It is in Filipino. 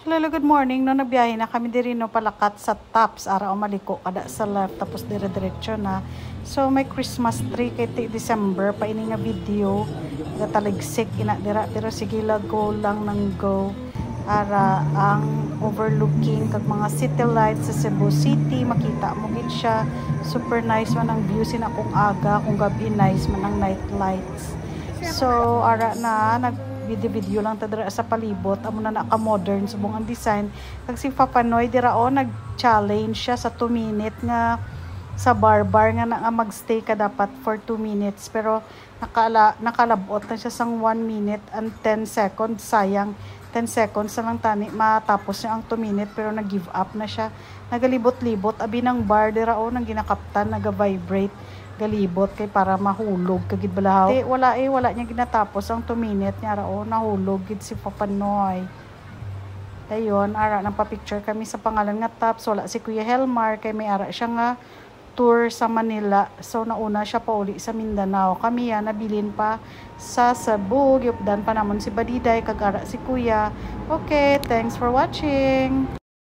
Hello, good morning. No, nagbiyahe na kami diri no palakat sa Tops ara o maliko kada sa left tapos dire-diretso na. So may Christmas tree kay December pa ini nga video gataligsik ina dira pero sige la go lang nang go ara ang overlooking kag mga city lights sa Cebu City makita mo gid siya. Super nice man ang view sina kung aga kung gabi nice man ang night lights. So ara na video lang ta dira sa palibot amo na naka-modern subong ang design kag si Papanoy dira o nag-challenge siya sa 2 minute nga sa bar nga na magstay ka dapat for 2 minutes pero nakalabot na siya sang 1 minute and 10 seconds sayang 10 seconds na lang tani matapos niya ang 2 minute pero nag-give up na siya nagalibot-libot abi ng bar dira o nang ginakaptan naga-vibrate galibot kay para mahulog kagid balahaw. Wala niya ginatapos ang 2 minute niya rao nahulog gid si Papanoy. Dayon ara nang pa-picture kami sa pangalan nga Tops wala si Kuya Helmar kay may ara siya nga tour sa Manila. So nauna siya pa uli sa Mindanao. Kami ya nabilin pa sa Cebu, gyupdan pa namon si Badiday kag ara si Kuya. Okay, thanks for watching.